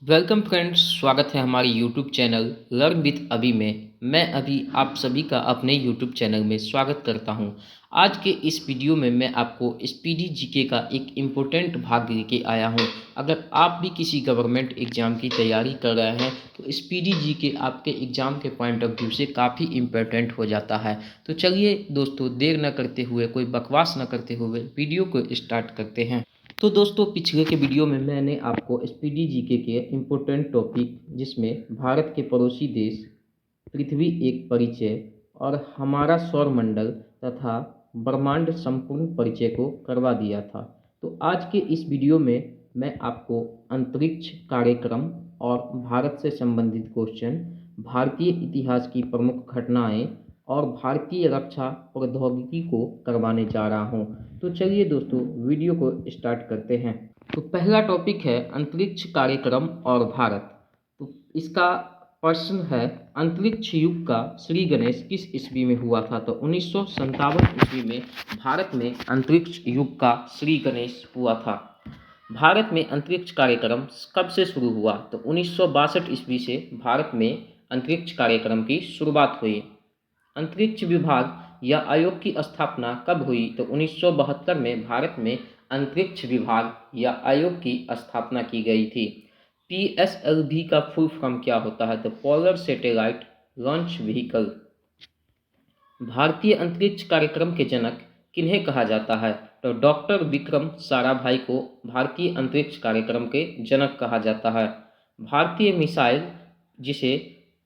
Welcome friends, स्वागत है हमारे यूट्यूब चैनल लर्न विथ अभी में। मैं अभी आप सभी का अपने यूट्यूब चैनल में स्वागत करता हूं। आज के इस वीडियो में मैं आपको स्पीडी जीके का एक इम्पोर्टेंट भाग लेके आया हूं। अगर आप भी किसी गवर्नमेंट एग्ज़ाम की तैयारी कर रहे हैं तो स्पीडी जीके आपके एग्ज़ाम के पॉइंट ऑफ व्यू से काफ़ी इम्पोर्टेंट हो जाता है। तो चलिए दोस्तों, देर न करते हुए, कोई बकवास न करते हुए वीडियो को स्टार्ट करते हैं। तो दोस्तों, पिछले के वीडियो में मैंने आपको स्पीडी जीके के इम्पोर्टेंट टॉपिक, जिसमें भारत के पड़ोसी देश, पृथ्वी एक परिचय और हमारा सौरमंडल तथा ब्रह्मांड संपूर्ण परिचय को करवा दिया था। तो आज के इस वीडियो में मैं आपको अंतरिक्ष कार्यक्रम और भारत से संबंधित क्वेश्चन, भारतीय इतिहास की प्रमुख घटनाएं और भारतीय रक्षा प्रौद्योगिकी को करवाने जा रहा हूं। तो चलिए दोस्तों, वीडियो को स्टार्ट करते हैं। तो पहला टॉपिक है अंतरिक्ष कार्यक्रम और भारत। तो इसका प्रश्न है, अंतरिक्ष युग का श्री गणेश किस ईस्वी में हुआ था? तो 1957 ईस्वी में भारत में अंतरिक्ष युग का श्री गणेश हुआ था। भारत में अंतरिक्ष कार्यक्रम कब से शुरू हुआ? तो 1962 ईस्वी से भारत में अंतरिक्ष कार्यक्रम की शुरुआत हुई। अंतरिक्ष विभाग या आयोग की स्थापना कब हुई? तो 1972 में भारत में अंतरिक्ष विभाग या आयोग की स्थापना की गई थी। PSLV का फुल फॉर्म क्या होता है? तो पोलर सैटेलाइट लॉन्च व्हीकल। भारतीय अंतरिक्ष कार्यक्रम के जनक किन्हें कहा जाता है? तो डॉक्टर विक्रम साराभाई को भारतीय अंतरिक्ष कार्यक्रम के जनक कहा जाता है। भारतीय मिसाइल, जिसे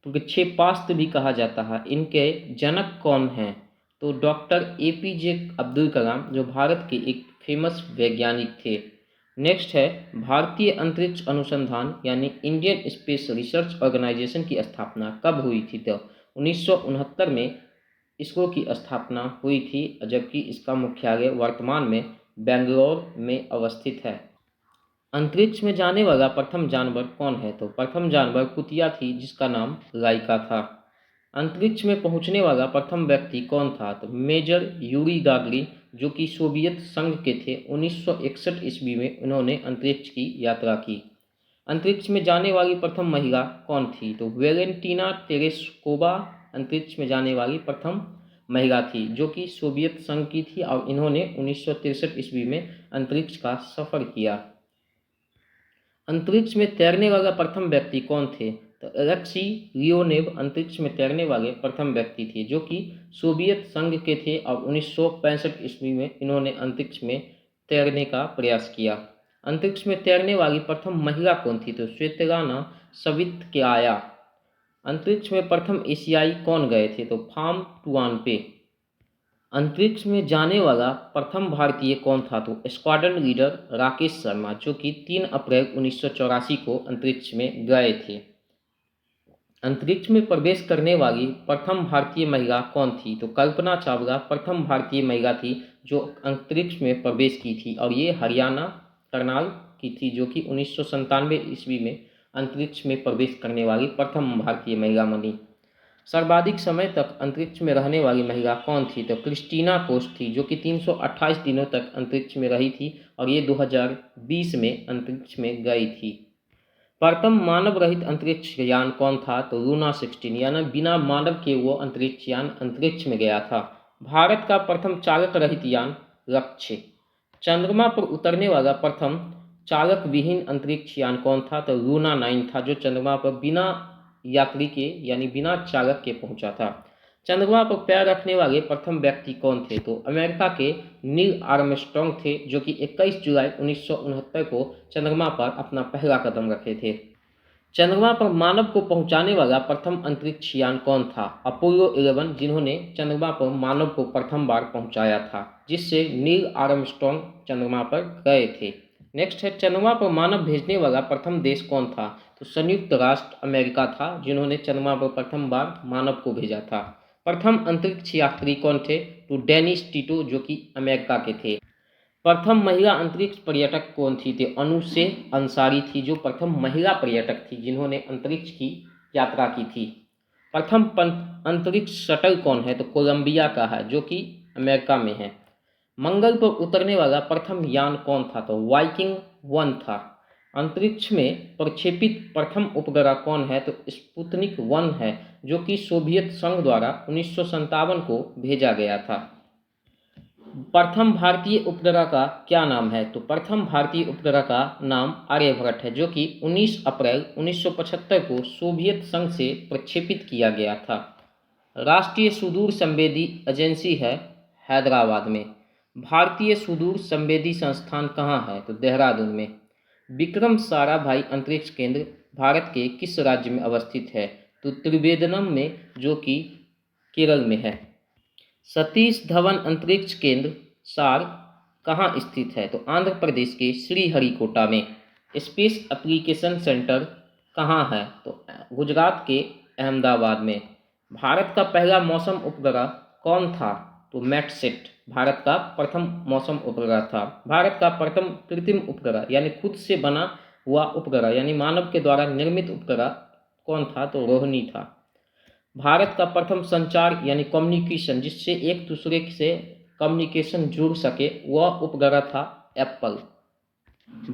प्रक्षेपास्त्र भी कहा जाता है, इनके जनक कौन हैं? तो डॉक्टर APJ अब्दुल कलाम, जो भारत के एक फेमस वैज्ञानिक थे। नेक्स्ट है, भारतीय अंतरिक्ष अनुसंधान यानी इंडियन स्पेस रिसर्च ऑर्गेनाइजेशन की स्थापना कब हुई थी? तो 1969 में इसरो की स्थापना हुई थी, जबकि इसका मुख्यालय वर्तमान में बेंगलोर में अवस्थित है। अंतरिक्ष में जाने वाला प्रथम जानवर कौन है? तो प्रथम जानवर कुतिया थी, जिसका नाम लाइका था। अंतरिक्ष में पहुंचने वाला प्रथम व्यक्ति कौन था? तो मेजर यूरी गागरिन, जो कि सोवियत संघ के थे। 1961 ईस्वी में उन्होंने अंतरिक्ष की यात्रा की। अंतरिक्ष में जाने वाली प्रथम महिला कौन थी? तो वेलेंटीना तेरेस्कोवा अंतरिक्ष में जाने वाली प्रथम महिला थी, जो कि सोवियत संघ की थी, और इन्होंने 1963 ईस्वी में अंतरिक्ष का सफ़र किया। अंतरिक्ष में तैरने वाला प्रथम व्यक्ति कौन थे? तो एलेक्सी लियोनेव अंतरिक्ष में तैरने वाले प्रथम व्यक्ति थे, जो कि सोवियत संघ के थे, और 1965 ईस्वी में इन्होंने अंतरिक्ष में तैरने का प्रयास किया। अंतरिक्ष में तैरने वाली प्रथम महिला कौन थी? तो स्वेतलाना सवित्काया। अंतरिक्ष में प्रथम एशियाई कौन गए थे? तो फाम टुआनपे। अंतरिक्ष में जाने वाला प्रथम भारतीय कौन था? तो स्क्वाड्रन लीडर राकेश शर्मा, जो कि 3 अप्रैल 1984 को अंतरिक्ष में गए थे। अंतरिक्ष में प्रवेश करने वाली प्रथम भारतीय महिला कौन थी? तो कल्पना चावला प्रथम भारतीय महिला थी जो अंतरिक्ष में प्रवेश की थी, और ये हरियाणा करनाल की थी, जो कि 1997 ईस्वी में अंतरिक्ष में प्रवेश करने वाली प्रथम भारतीय महिला बनी। सर्वाधिक समय तक अंतरिक्ष में रहने वाली महिला कौन थी? तो क्रिस्टीना कोस थी, जो कि 328 दिनों तक अंतरिक्ष में रही थी, और ये 2020 में अंतरिक्ष में गई थी। प्रथम मानव रहित अंतरिक्ष यान कौन था? तो लूना 16, यानी बिना मानव के वो अंतरिक्ष यान अंतरिक्ष में गया था। भारत का प्रथम चालक रहित यान लक्ष्य। चंद्रमा पर उतरने वाला प्रथम चालक विहीन अंतरिक्ष यान कौन था? तो लूना 9 था, जो चंद्रमा पर बिना यात्री के यानी बिना चालक के पहुंचा था। चंद्रमा पर पैर रखने वाले प्रथम व्यक्ति कौन थे? तो अमेरिका के नील आर्मस्ट्रॉन्ग थे, जो कि 21 जुलाई 1969 को चंद्रमा पर अपना पहला कदम रखे थे। चंद्रमा पर मानव को पहुंचाने वाला प्रथम अंतरिक्ष यान कौन था? अपोलो 11, जिन्होंने चंद्रमा पर मानव को प्रथम बार पहुंचाया था, जिससे नील आर्मस्ट्रॉन्ग चंद्रमा पर गए थे। नेक्स्ट है, चंद्रमा पर मानव भेजने वाला प्रथम देश कौन था? तो संयुक्त राष्ट्र अमेरिका था, जिन्होंने चंद्रमा पर प्रथम बार मानव को भेजा था। प्रथम अंतरिक्ष यात्री कौन थे? तो डेनिस टिटो, जो कि अमेरिका के थे। प्रथम महिला अंतरिक्ष पर्यटक कौन थी? तो अनुसे अंसारी थी, जो प्रथम महिला पर्यटक थी जिन्होंने अंतरिक्ष की यात्रा की थी। प्रथम अंतरिक्ष शटल कौन है? तो कोलंबिया का है, जो कि अमेरिका में है। मंगल पर उतरने वाला प्रथम यान कौन था? तो वाइकिंग 1 था। अंतरिक्ष में प्रक्षेपित प्रथम उपग्रह कौन है? तो स्पुतनिक 1 है, जो कि सोवियत संघ द्वारा 1957 को भेजा गया था। प्रथम भारतीय उपग्रह का क्या नाम है? तो प्रथम भारतीय उपग्रह का नाम आर्यभट्ट है, जो कि 19 अप्रैल 1975 को सोवियत संघ से प्रक्षेपित किया गया था। राष्ट्रीय सुदूर संवेदी एजेंसी है हैदराबाद में। भारतीय सुदूर संवेदी संस्थान कहाँ है? तो देहरादून में। विक्रम साराभाई अंतरिक्ष केंद्र भारत के किस राज्य में अवस्थित है? तो त्रिवेंद्रम में, जो कि केरल में है। सतीश धवन अंतरिक्ष केंद्र सार कहाँ स्थित है? तो आंध्र प्रदेश के श्रीहरिकोटा में। स्पेस एप्लीकेशन सेंटर कहाँ है? तो गुजरात के अहमदाबाद में। भारत का पहला मौसम उपग्रह कौन था? तो मैटसेट भारत का प्रथम मौसम उपग्रह था। भारत का प्रथम कृत्रिम उपग्रह यानी खुद से बना हुआ उपग्रह यानी मानव के द्वारा निर्मित उपग्रह कौन था? तो रोहिणी था। भारत का प्रथम संचार यानी कम्युनिकेशन, जिससे एक दूसरे से कम्युनिकेशन जुड़ सके, वह उपग्रह था एप्पल।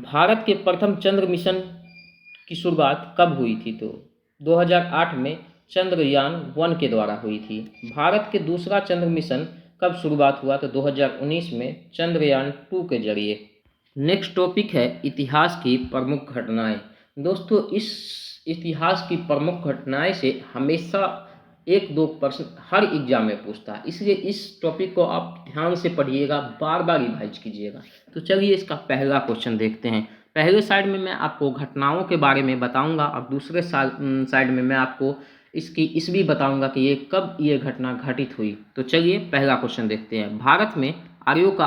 भारत के प्रथम चंद्र मिशन की शुरुआत कब हुई थी? तो 2008 में चंद्रयान 1 के द्वारा हुई थी। भारत के दूसरा चंद्र मिशन कब शुरुआत हुआ? तो 2019 में चंद्रयान 2 के जरिए। नेक्स्ट टॉपिक है इतिहास की प्रमुख घटनाएं। दोस्तों, इस इतिहास की प्रमुख घटनाएं से हमेशा 1-2 प्रश्न हर एग्जाम में पूछता है, इसलिए इस टॉपिक को आप ध्यान से पढ़िएगा, बार बार रिवाइज कीजिएगा। तो चलिए इसका पहला क्वेश्चन देखते हैं। पहले साइड में मैं आपको घटनाओं के बारे में बताऊंगा और दूसरे साइड में मैं आपको इसकी ईस्वी बताऊंगा कि ये कब ये घटना घटित हुई। तो चलिए पहला क्वेश्चन देखते हैं। भारत में आर्यों का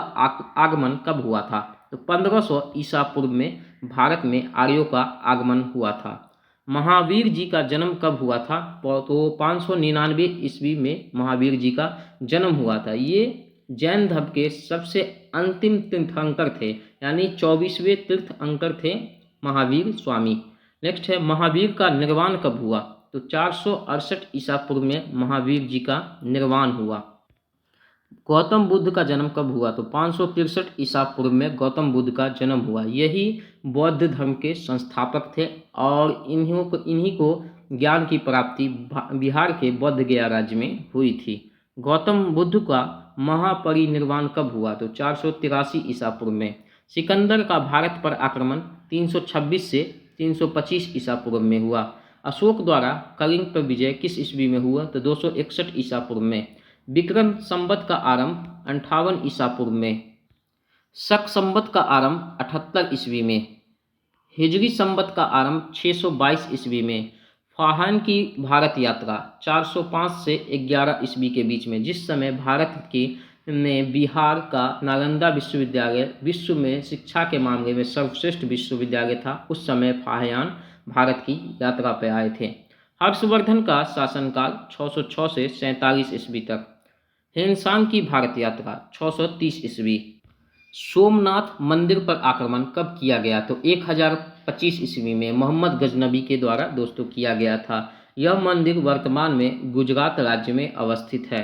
आगमन कब हुआ था? तो 1500 ईसा पूर्व में भारत में आर्यों का आगमन हुआ था। महावीर जी का जन्म कब हुआ था? तो 599 ईस्वी में महावीर जी का जन्म हुआ था। ये जैन धर्म के सबसे अंतिम तीर्थंकर थे, यानी 24वें तीर्थंकर थे महावीर स्वामी। नेक्स्ट है महावीर का निर्वाण कब हुआ? तो 468 ईसा पूर्व में महावीर जी का निर्वाण हुआ। गौतम बुद्ध का जन्म कब हुआ? तो 563 ईसा पूर्व में गौतम बुद्ध का जन्म हुआ। यही बौद्ध धर्म के संस्थापक थे और इन्हीं को ज्ञान की प्राप्ति बिहार के बोध गया राज्य में हुई थी। गौतम बुद्ध का महापरिनिर्वाण कब हुआ? तो 483 ईसा पूर्व में। सिकंदर का भारत पर आक्रमण 326 से 325 ईसा पूर्व में हुआ। अशोक द्वारा कलिंग पर विजय किस ईस्वी में हुआ? तो 261 ईसा पूर्व में। विक्रम संवत का आरंभ 58 ईसा पूर्व में। शक संवत का आरंभ 78 ईस्वी में। हिजरी संवत का आरंभ 622 ईस्वी में। फाहन की भारत यात्रा 405 से 11 ईस्वी के बीच में, जिस समय भारत की में बिहार का नालंदा विश्वविद्यालय विश्व में शिक्षा के मामले में सर्वश्रेष्ठ विश्वविद्यालय था, उस समय फाहयान भारत की यात्रा पर आए थे। हर्षवर्धन का शासनकाल 606 से 47 ईस्वी तक। हिंसान की भारत यात्रा 630 ईस्वी। सोमनाथ मंदिर पर आक्रमण कब किया गया? तो 1025 ईस्वी में मोहम्मद गजनबी के द्वारा दोस्तों किया गया था। यह मंदिर वर्तमान में गुजरात राज्य में अवस्थित है।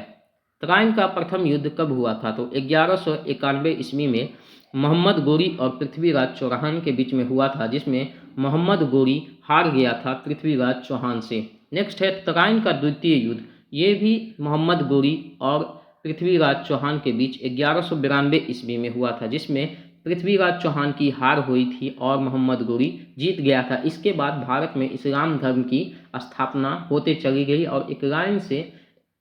तराइन का प्रथम युद्ध कब हुआ था? तो 1191 ईस्वी में मोहम्मद गोरी और पृथ्वीराज चौहान के बीच में हुआ था, जिसमें मोहम्मद गोरी हार गया था पृथ्वीराज चौहान से। नेक्स्ट है तराइन का द्वितीय युद्ध। ये भी मोहम्मद गोरी और पृथ्वीराज चौहान के बीच 1192 ईस्वी में हुआ था, जिसमें पृथ्वीराज चौहान की हार हुई थी और मोहम्मद गोरी जीत गया था। इसके बाद भारत में इस्लाम धर्म की स्थापना होते चली गई और एक लाइन से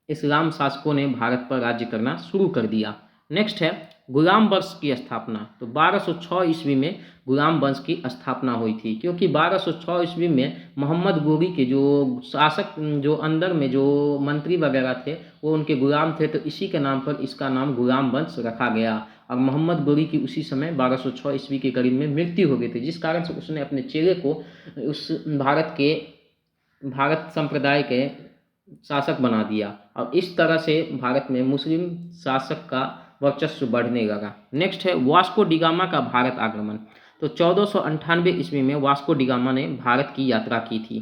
इस्लाम शासकों ने भारत पर राज्य करना शुरू कर दिया। नेक्स्ट है गुलाम वंश की स्थापना। तो 1206 ईस्वी में गुलाम वंश की स्थापना हुई थी, क्योंकि 1206 ईस्वी में मोहम्मद गोरी के जो शासक जो अंदर में जो मंत्री वगैरह थे वो उनके गुलाम थे, तो इसी के नाम पर इसका नाम गुलाम वंश रखा गया। और मोहम्मद गोरी की उसी समय 1206 ईस्वी के करीब में मृत्यु हो गई थी, जिस कारण से उसने अपने चेले को उस भारत संप्रदाय के शासक बना दिया और इस तरह से भारत में मुस्लिम शासक का वर्चस्व बढ़ने लगा। नेक्स्ट है वास्को डिगामा का भारत आगमन। तो 1498 ईस्वी में वास्को डिगामा ने भारत की यात्रा की थी।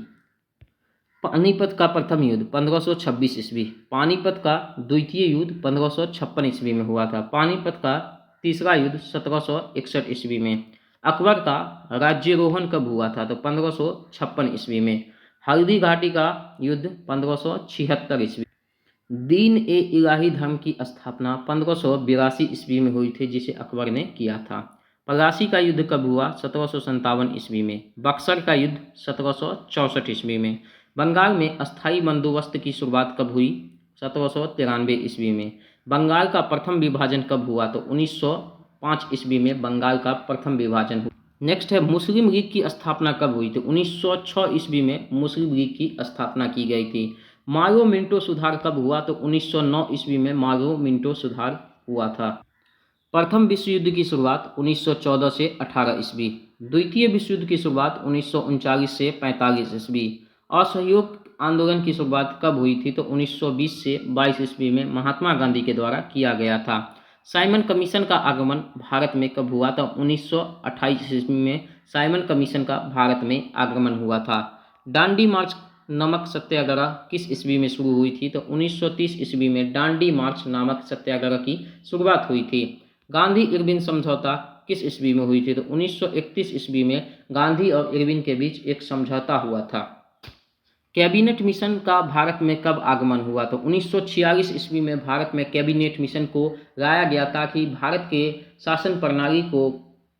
पानीपत का प्रथम युद्ध 1526 ईस्वी। पानीपत का द्वितीय युद्ध 1556 ईस्वी में हुआ था। पानीपत का तीसरा युद्ध 1761 ईस्वी में। अकबर का राज्यारोहण कब हुआ था? तो 1556 ईस्वी में। हल्दी घाटी का युद्ध 1576 ईस्वी। दीन ए इलाही धर्म की स्थापना 1582 ईस्वी में हुई थी, जिसे अकबर ने किया था। प्लासी का युद्ध कब हुआ? 1757 ईस्वी में। बक्सर का युद्ध 1764 ईस्वी में। बंगाल में अस्थायी बंदोबस्त की शुरुआत कब हुई? 1793 ईस्वी में। बंगाल का प्रथम विभाजन कब हुआ? तो 1905 ईस्वी में बंगाल का प्रथम विभाजन हुआ। नेक्स्ट है मुस्लिम लीग की स्थापना कब हुई थी? 1906 ईस्वी में मुस्लिम लीग की स्थापना की गई थी। मारो मिंटो सुधार कब हुआ? तो 1909 ईस्वी में मारो मिंटो सुधार हुआ था। प्रथम विश्व युद्ध की शुरुआत 1914 से 18 ईस्वी। द्वितीय विश्व युद्ध की शुरुआत 1939 से 45 ईस्वी। असहयोग आंदोलन की शुरुआत कब हुई थी? तो 1920 से 22 ईस्वी में महात्मा गांधी के द्वारा किया गया था। साइमन कमीशन का आगमन भारत में कब हुआ था? 1928 ईस्वी में साइमन कमीशन का भारत में आगमन हुआ था। डांडी मार्च नमक सत्याग्रह किस ईस्वी में शुरू हुई थी? तो 1930 ईस्वी में डांडी मार्च नामक सत्याग्रह की शुरुआत हुई थी। गांधी इरविन समझौता किस ईस्वी में हुई थी? तो 1931 ईस्वी में गांधी और इरविन के बीच एक समझौता हुआ था। कैबिनेट मिशन का भारत में कब आगमन हुआ? तो 1946 ईस्वी में भारत में कैबिनेट मिशन को लाया गया ताकि भारत के शासन प्रणाली को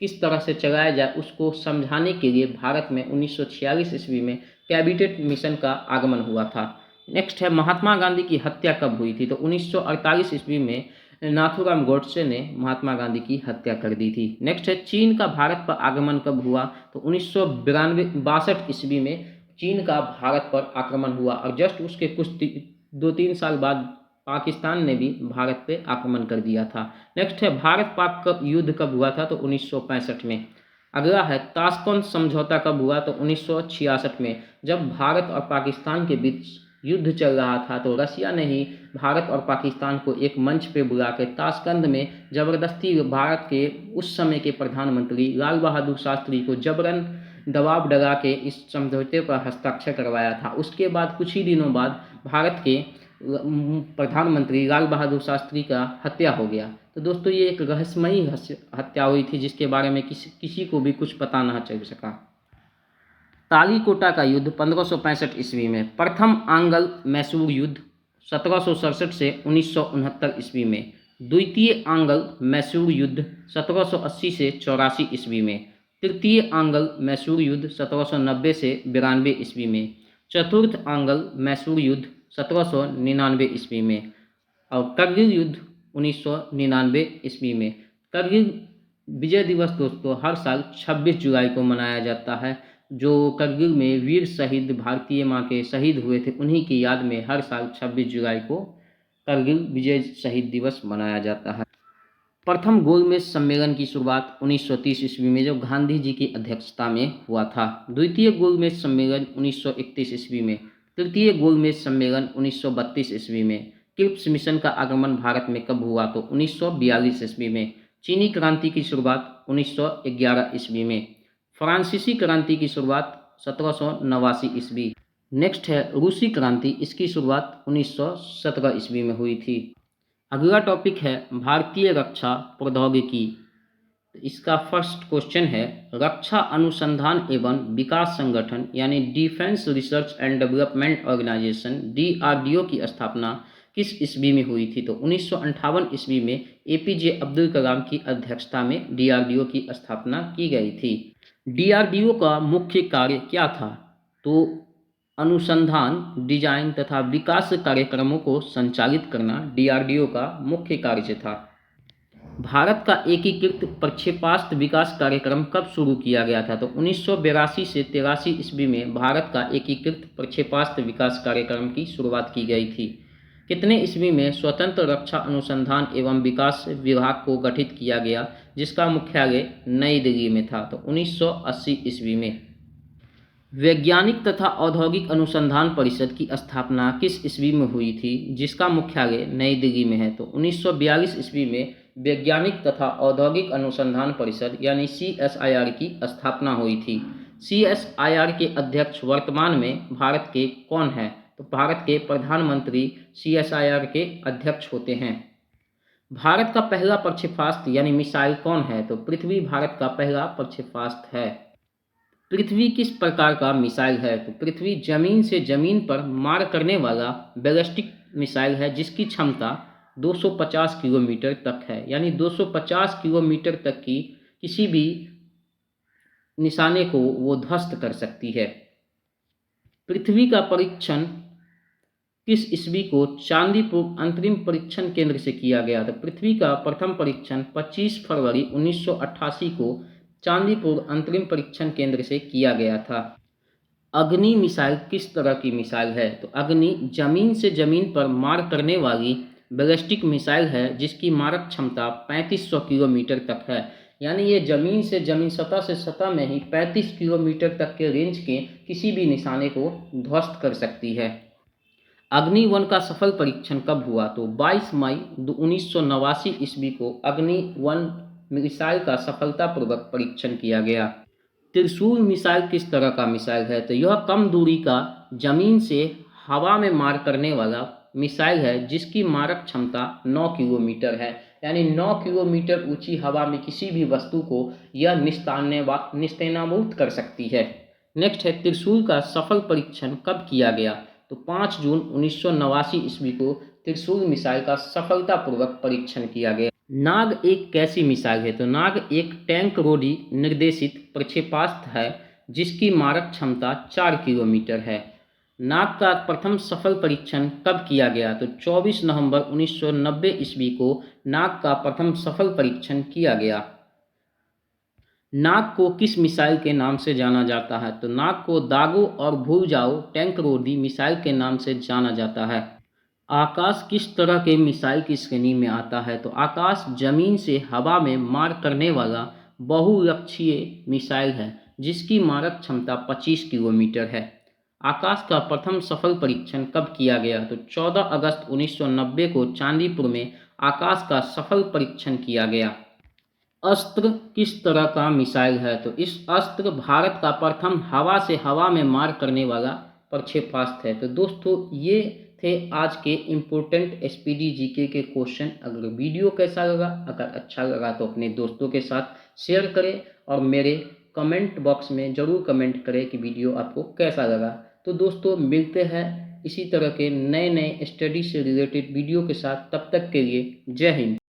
किस तरह से चलाया जाए उसको समझाने के लिए भारत में 1946 ईस्वी में कैबिनेट मिशन का आगमन हुआ था। नेक्स्ट है महात्मा गांधी की हत्या कब हुई थी? तो 1948 ईस्वी में नाथूराम गोडसे ने महात्मा गांधी की हत्या कर दी थी। नेक्स्ट है चीन का भारत पर आगमन कब हुआ? तो 1962 ईस्वी में चीन का भारत पर आक्रमण हुआ और जस्ट उसके कुछ 2-3 साल बाद पाकिस्तान ने भी भारत पे आक्रमण कर दिया था। नेक्स्ट है भारत पाक कब युद्ध कब हुआ था? तो 1965 में। अगला है ताशकंद समझौता कब हुआ? तो 1966 में। जब भारत और पाकिस्तान के बीच युद्ध चल रहा था तो रसिया ने ही भारत और पाकिस्तान को एक मंच पे बुला के ताशकंद में ज़बरदस्ती भारत के उस समय के प्रधानमंत्री लाल बहादुर शास्त्री को जबरन दबाव डला के इस समझौते पर हस्ताक्षर करवाया था। उसके बाद कुछ ही दिनों बाद भारत के प्रधानमंत्री लाल बहादुर शास्त्री का हत्या हो गया। तो दोस्तों ये एक रहस्यमयी हत्या हुई थी जिसके बारे में किसी को भी कुछ पता ना चल सका। तालीकोटा का युद्ध 1565 ईस्वी में। प्रथम आंग्ल मैसूर युद्ध 1767 से 1969 ईस्वी में। द्वितीय आंग्ल मैसूर युद्ध 1780 से 84 ईस्वी में। तृतीय आंग्ल मैसूर युद्ध 1790 से 92 ईस्वी में। चतुर्थ आंग्ल मैसूर युद्ध 1799 ईस्वी में। और करगिल युद्ध 1999 ईस्वी में। करगिल विजय दिवस दोस्तों हर साल 26 जुलाई को मनाया जाता है। जो करगिल में वीर शहीद भारतीय माँ के शहीद हुए थे उन्हीं की याद में हर साल 26 जुलाई को करगिल विजय शहीद दिवस मनाया जाता है। प्रथम गोलमेज सम्मेलन की शुरुआत 1930 ईस्वी में जो गांधी जी की अध्यक्षता में हुआ था। द्वितीय गोलमेज सम्मेलन 1931 ईस्वी में। तृतीय गोलमेज सम्मेलन 1932 ईस्वी में। क्रिप्स मिशन का आगमन भारत में कब हुआ? तो 1942 ईस्वी में। चीनी क्रांति की शुरुआत 1911 ईस्वी में। फ्रांसीसी क्रांति की शुरुआत 1789 ईस्वी। नेक्स्ट है रूसी क्रांति, इसकी शुरुआत 1917 ईस्वी में हुई थी। अगला टॉपिक है भारतीय रक्षा प्रौद्योगिकी। इसका फर्स्ट क्वेश्चन है रक्षा अनुसंधान एवं विकास संगठन यानी Defence Research and Development Organisation DRDO की स्थापना किस ईस्वी में हुई थी? तो 1958 ईस्वी में APJ अब्दुल कलाम की अध्यक्षता में DRDO की स्थापना की गई थी। DRDO का मुख्य कार्य क्या था? तो अनुसंधान, डिजाइन तथा विकास कार्यक्रमों को संचालित करना DRDO का मुख्य कार्य था। भारत का एकीकृत प्रक्षेपास्त्र विकास कार्यक्रम कब शुरू किया गया था? तो 1982 से 83 ईस्वी में भारत का एकीकृत प्रक्षेपास्त्र विकास कार्यक्रम की शुरुआत की गई थी। कितने ईस्वी में स्वतंत्र रक्षा अनुसंधान एवं विकास विभाग को गठित किया गया जिसका मुख्यालय नई दिल्ली में था? तो 1980 ईस्वी में। वैज्ञानिक तथा औद्योगिक अनुसंधान परिषद की स्थापना किस ईस्वी में हुई थी जिसका मुख्यालय नई दिल्ली में है? तो 1942 ईस्वी में वैज्ञानिक तथा औद्योगिक अनुसंधान परिषद यानी CSIR की स्थापना हुई थी। CSIR के अध्यक्ष वर्तमान में भारत के कौन हैं? तो भारत के प्रधानमंत्री CSIR के अध्यक्ष होते हैं। भारत का पहला प्रक्षेपास्त्र यानी मिसाइल कौन है? तो पृथ्वी भारत का पहला प्रक्षेपास्त्र है। पृथ्वी किस प्रकार का मिसाइल है? तो पृथ्वी जमीन से जमीन पर मार करने वाला बैलिस्टिक मिसाइल है जिसकी क्षमता 250 किलोमीटर तक है, यानी 250 किलोमीटर तक की किसी भी निशाने को वो ध्वस्त कर सकती है। पृथ्वी का परीक्षण किस ईस्वी को चांदीपुर अंतरिम परीक्षण केंद्र से किया गया था? पृथ्वी का प्रथम परीक्षण 25 फरवरी 1988 को चांदीपुर अंतरिम परीक्षण केंद्र से किया गया था। अग्नि मिसाइल किस तरह की मिसाइल है? तो अग्नि जमीन से जमीन पर मार करने वाली बैलिस्टिक मिसाइल है जिसकी मारक क्षमता 3500 किलोमीटर तक है, यानी ये जमीन से जमीन सतह से सतह में ही 35 किलोमीटर तक के रेंज के किसी भी निशाने को ध्वस्त कर सकती है। अग्नि 1 का सफल परीक्षण कब हुआ? तो 22 मई 1989 ईस्वी को अग्नि 1 मिसाइल का सफलतापूर्वक परीक्षण किया गया। त्रिशूल मिसाइल किस तरह का मिसाइल है? तो यह कम दूरी का जमीन से हवा में मार करने वाला मिसाइल है जिसकी मारक क्षमता 9 किलोमीटर है, यानी 9 किलोमीटर ऊंची हवा में किसी भी वस्तु को यह निस्तेनाबूद कर सकती है। नेक्स्ट है त्रिशूल का सफल परीक्षण कब किया गया? तो 5 जून 1989 ईस्वी को त्रिशूल मिसाइल का सफलतापूर्वक परीक्षण किया गया। नाग एक कैसी मिसाइल है? तो नाग एक टैंक रोधी निर्देशित प्रक्षेपास्त्र है जिसकी मारक क्षमता 4 किलोमीटर है। नाग का प्रथम सफल परीक्षण कब किया गया? तो 24 नवंबर 1990 ईस्वी को नाग का प्रथम सफल परीक्षण किया गया। नाग को किस मिसाइल के नाम से जाना जाता है? तो नाग को दागो और भूल जाओ टैंक रोधी मिसाइल के नाम से जाना जाता है। आकाश किस तरह के मिसाइल की श्रेणी में आता है? तो आकाश जमीन से हवा में मार करने वाला बहुलक्षीय मिसाइल है जिसकी मारक क्षमता 25 किलोमीटर है। आकाश का प्रथम सफल परीक्षण कब किया गया? तो 14 अगस्त 1990 को चांदीपुर में आकाश का सफल परीक्षण किया गया। अस्त्र किस तरह का मिसाइल है? तो इस अस्त्र भारत का प्रथम हवा से हवा में मार करने वाला प्रक्षेपास्त्र है। तो दोस्तों ये थे आज के इम्पोर्टेंट एसपीडी जीके के क्वेश्चन। अगर वीडियो कैसा लगा, अगर अच्छा लगा तो अपने दोस्तों के साथ शेयर करें और मेरे कमेंट बॉक्स में ज़रूर कमेंट करें कि वीडियो आपको कैसा लगा। तो दोस्तों मिलते हैं इसी तरह के नए नए स्टडी से रिलेटेड वीडियो के साथ, तब तक के लिए जय हिंद।